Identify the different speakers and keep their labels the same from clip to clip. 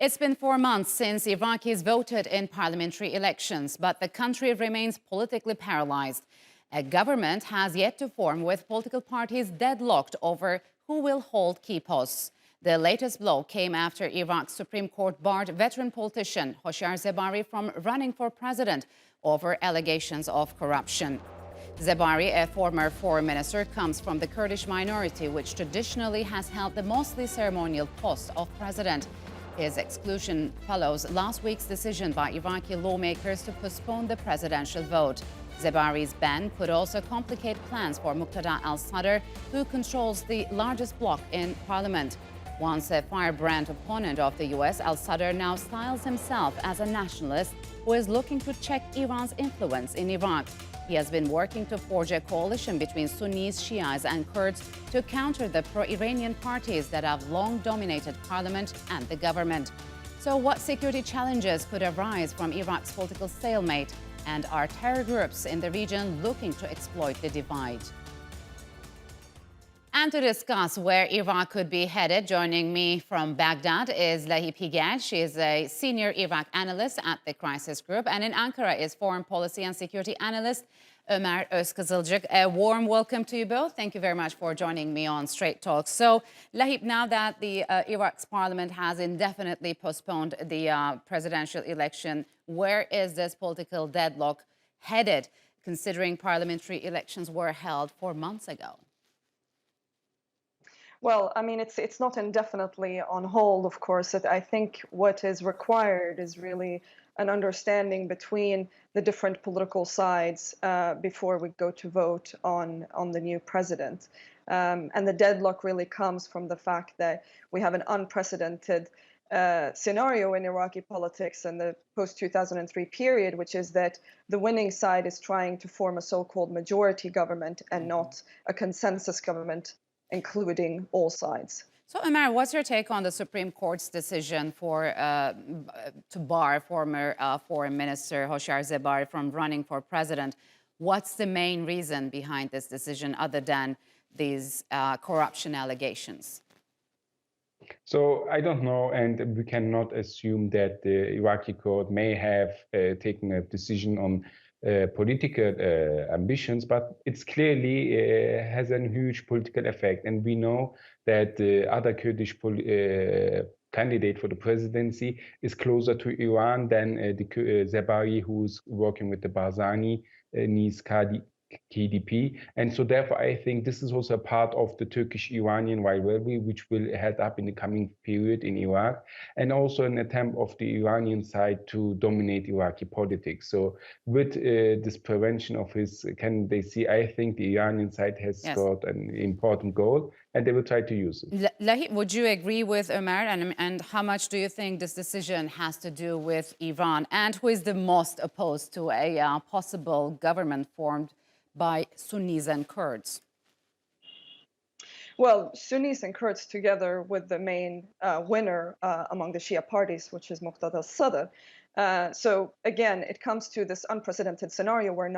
Speaker 1: It's been 4 months since Iraqis voted in parliamentary elections, but the country remains politically paralyzed. A government has yet to form, with political parties deadlocked over who will hold key posts. The latest blow came after Iraq's Supreme Court barred veteran politician Hoshyar Zebari from running for president over allegations of corruption. Zebari, a former foreign minister, comes from the Kurdish minority, which traditionally has held the mostly ceremonial post of president. His exclusion follows last week's decision by Iraqi lawmakers to postpone the presidential vote. Zebari's ban could also complicate plans for Muqtada al-Sadr, who controls the largest bloc in parliament. Once a firebrand opponent of the U.S., al-Sadr now styles himself as a nationalist who is looking to check Iran's influence in Iraq. He has been working to forge a coalition between Sunnis, Shias and Kurds to counter the pro-Iranian parties that have long dominated parliament and the government. So what security challenges could arise from Iraq's political stalemate? And are terror groups in the region looking to exploit the divide? And to discuss where Iraq could be headed, joining me from Baghdad is Lahib Higel. She is a senior Iraq analyst at the Crisis Group, and in Ankara is foreign policy and security analyst Omer Ozkizilcik. A warm welcome to you both. Thank you very much for joining me on Straight Talk. So, Lahib, now that the Iraq's parliament has indefinitely postponed the presidential election, where is this political deadlock headed, considering parliamentary elections were held 4 months ago?
Speaker 2: Well, I mean, it's not indefinitely on hold, of course. I think what is required is really an understanding between the different political sides before we go to vote on the new president. And the deadlock really comes from the fact that we have an unprecedented scenario in Iraqi politics in the post-2003 period, which is that the winning side is trying to form a so-called majority government and not a consensus government, including all sides.
Speaker 1: So, Omer, what's your take on the Supreme Court's decision to bar former Foreign Minister Hoshyar Zebari from running for president? What's the main reason behind this decision other than these corruption allegations?
Speaker 3: So I don't know, and we cannot assume that the Iraqi court may have taken a decision on political ambitions, but it's clearly has a huge political effect. And we know that the other Kurdish candidate for the presidency is closer to Iran than the Zebari, who's working with the Barzani niece KDP. And so therefore, I think this is also a part of the Turkish-Iranian rivalry, which will head up in the coming period in Iraq, and also an attempt of the Iranian side to dominate Iraqi politics. So with this prevention of his candidacy, I think the Iranian side has got an important goal, and they will try to use it.
Speaker 1: Lahib, would you agree with Omer? And how much do you think this decision has to do with Iran? And who is the most opposed to a possible government formed by Sunnis and Kurds?
Speaker 2: Well, Sunnis and Kurds together with the main winner among the Shia parties, which is Muqtada al-Sadr. So again, it comes to this unprecedented scenario where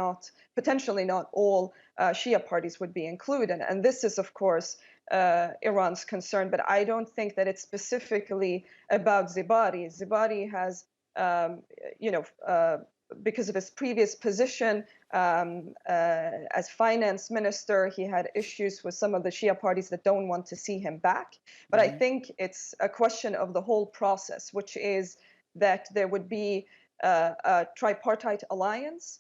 Speaker 2: potentially not all Shia parties would be included. And this is, of course, Iran's concern. But I don't think that it's specifically about Zebari. Zebari has, because of his previous position as finance minister, he had issues with some of the Shia parties that don't want to see him back. But I think it's a question of the whole process, which is that there would be a tripartite alliance,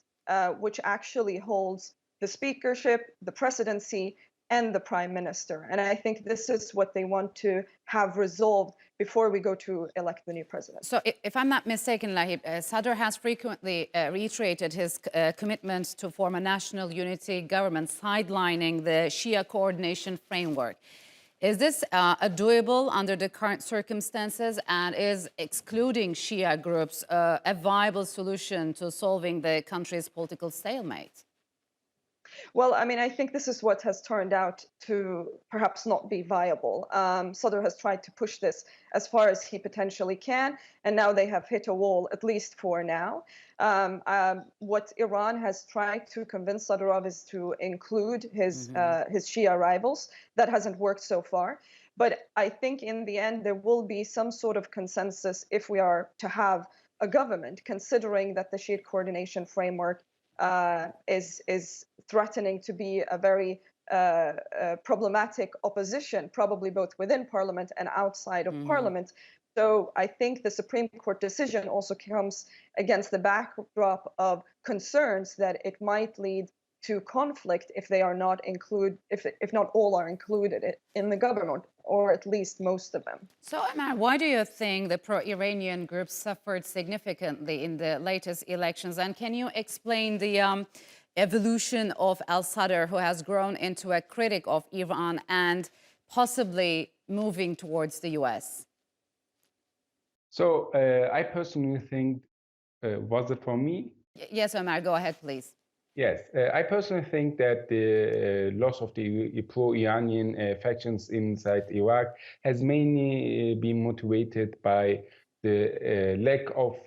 Speaker 2: which actually holds the speakership, the presidency, and the prime minister. And I think this is what they want to have resolved before we go to elect the new president.
Speaker 1: So if I'm not mistaken, Lahib, Sadr has frequently reiterated his commitment to form a national unity government, sidelining the Shia coordination framework. Is this doable under the current circumstances, and is excluding Shia groups a viable solution to solving the country's political stalemate?
Speaker 2: Well, I mean, I think this is what has turned out to perhaps not be viable. Sadr has tried to push this as far as he potentially can, and now they have hit a wall, at least for now. What Iran has tried to convince Sadr of is to include his Shia rivals. That hasn't worked so far. But I think in the end, there will be some sort of consensus if we are to have a government, considering that the Shiite coordination framework is threatening to be a very problematic opposition, probably both within parliament and outside of parliament. So I think the Supreme Court decision also comes against the backdrop of concerns that it might lead to conflict if they are not if not all are included in the government, or at least most of them.
Speaker 1: So, Omer, why do you think the pro-Iranian groups suffered significantly in the latest elections? And can you explain the evolution of al-Sadr, who has grown into a critic of Iran and possibly moving towards the US?
Speaker 3: So I personally think, was it for me?
Speaker 1: Yes, Omer, go ahead, please.
Speaker 3: Yes, I personally think that the loss of the pro-Iranian factions inside Iraq has mainly been motivated by the lack of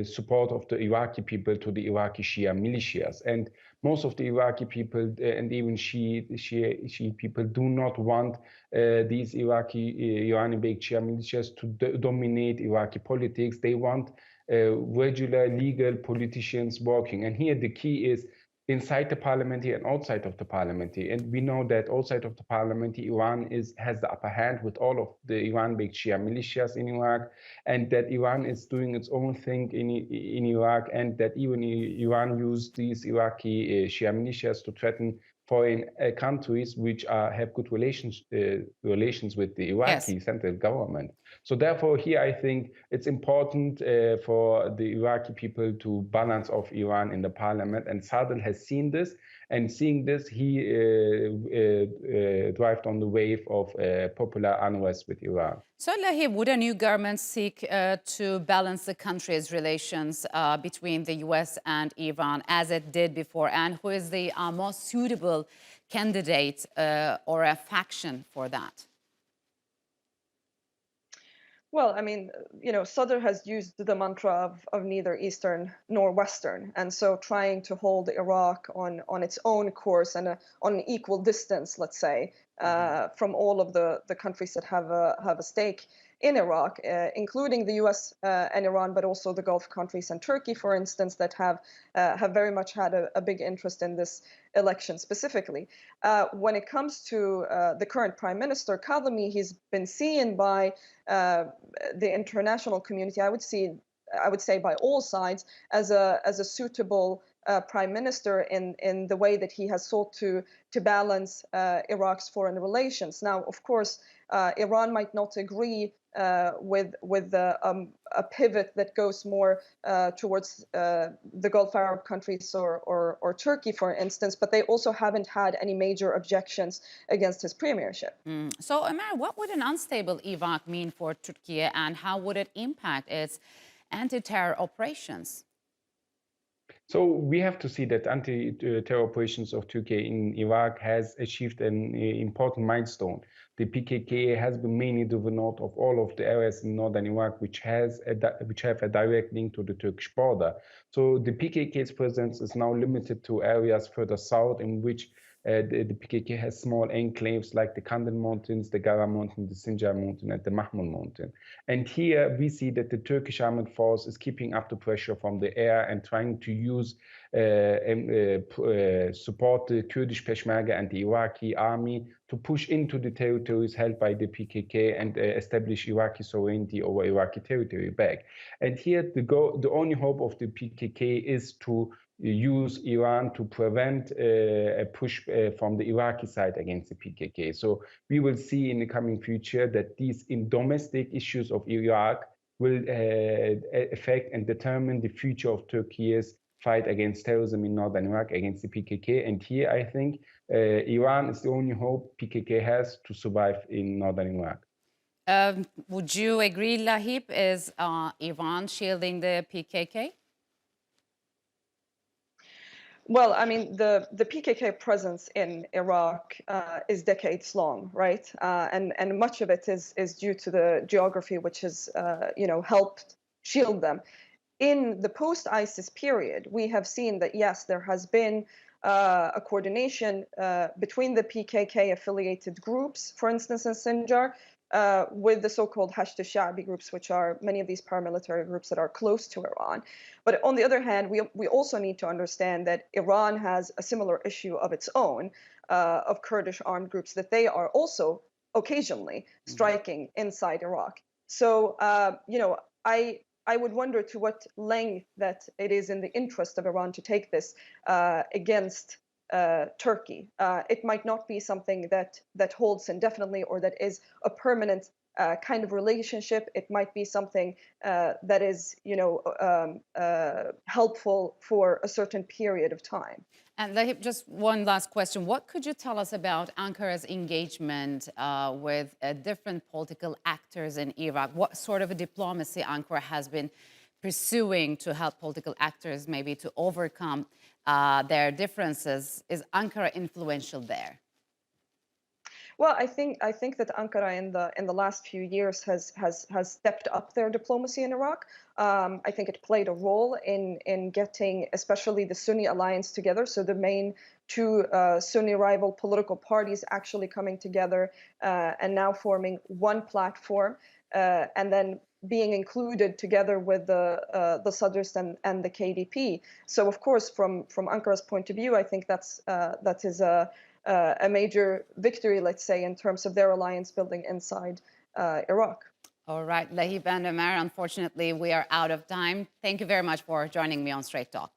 Speaker 3: support of the Iraqi people to the Iraqi Shia militias. And most of the Iraqi people and even Shia people do not want these Iranian-based Shia militias to dominate Iraqi politics. They want regular legal politicians working. And here the key is inside the parliamentary and outside of the parliamentary. And we know that outside of the parliamentary, Iran has the upper hand with all of the Iran-based Shia militias in Iraq, and that Iran is doing its own thing in Iraq, and that even Iran used these Iraqi Shia militias to threaten foreign countries which have good relations with the Iraqi central government. So therefore, here I think it's important for the Iraqi people to balance off Iran in the parliament, and Sadr has seen this, and seeing this, he thrived on the wave of popular unrest with Iran.
Speaker 1: So, Lahib, would a new government seek to balance the country's relations between the US and Iran as it did before? And who is the most suitable candidate or a faction for that?
Speaker 2: Well, I mean, Sadr has used the mantra of neither Eastern nor Western. And so trying to hold Iraq on its own course and on an equal distance, let's say, from all of the countries that have a stake in Iraq, including the US and Iran, but also the Gulf countries and Turkey, for instance, that have very much had a big interest in this election specifically. When it comes to the current prime minister, Kadhimi, he's been seen by the international community, I would say by all sides, as a suitable prime minister in the way that he has sought to balance Iraq's foreign relations. Now, of course, Iran might not agree with a pivot that goes more towards the Gulf Arab countries or Turkey, for instance, but they also haven't had any major objections against his premiership.
Speaker 1: So, Omer, what would an unstable Iraq mean for Turkey, and how would it impact its anti-terror operations?
Speaker 3: So we have to see that anti-terror operations of Turkey in Iraq has achieved an important milestone. The PKK has been mainly driven out of all of the areas in northern Iraq which have a direct link to the Turkish border. So the PKK's presence is now limited to areas further south in which the PKK has small enclaves like the Kandil Mountains, the Gara Mountain, the Sinjar Mountain, and the Mahmud Mountain. And here we see that the Turkish armed force is keeping up the pressure from the air and trying to use support the Kurdish Peshmerga and the Iraqi army to push into the territories held by the PKK and establish Iraqi sovereignty over Iraqi territory back. And here the only hope of the PKK is to use Iran to prevent a push from the Iraqi side against the PKK. So we will see in the coming future that these domestic issues of Iraq will affect and determine the future of Turkey's fight against terrorism in northern Iraq against the PKK. And here I think Iran is the only hope PKK has to survive in northern Iraq.
Speaker 1: Would you agree, Lahib, is Iran shielding the PKK?
Speaker 2: Well, I mean, the PKK presence in Iraq is decades long, right? And much of it is due to the geography, which has, helped shield them. In the post-ISIS period, we have seen that, yes, there has been a coordination between the PKK-affiliated groups, for instance, in Sinjar, with the so-called Hashd al-Sha'bi groups, which are many of these paramilitary groups that are close to Iran. But on the other hand, we also need to understand that Iran has a similar issue of its own, of Kurdish armed groups, that they are also occasionally striking inside Iraq. So, I would wonder to what length that it is in the interest of Iran to take this against Turkey. It might not be something that holds indefinitely or that is a permanent kind of relationship. It might be something that is, helpful for a certain period of time.
Speaker 1: And Lahib, just one last question. What could you tell us about Ankara's engagement with different political actors in Iraq? What sort of a diplomacy Ankara has been pursuing to help political actors maybe to overcome their differences? Is Ankara influential there?
Speaker 2: Well, I think that Ankara in the last few years has stepped up their diplomacy in Iraq. I think it played a role in getting especially the Sunni alliance together. So the main two Sunni rival political parties actually coming together and now forming one platform, and then being included together with the Sadrist and the KDP. So of course, from Ankara's point of view, I think that is a major victory, let's say, in terms of their alliance building inside Iraq.
Speaker 1: All right, Lahib and Omer, unfortunately, we are out of time. Thank you very much for joining me on Straight Talk.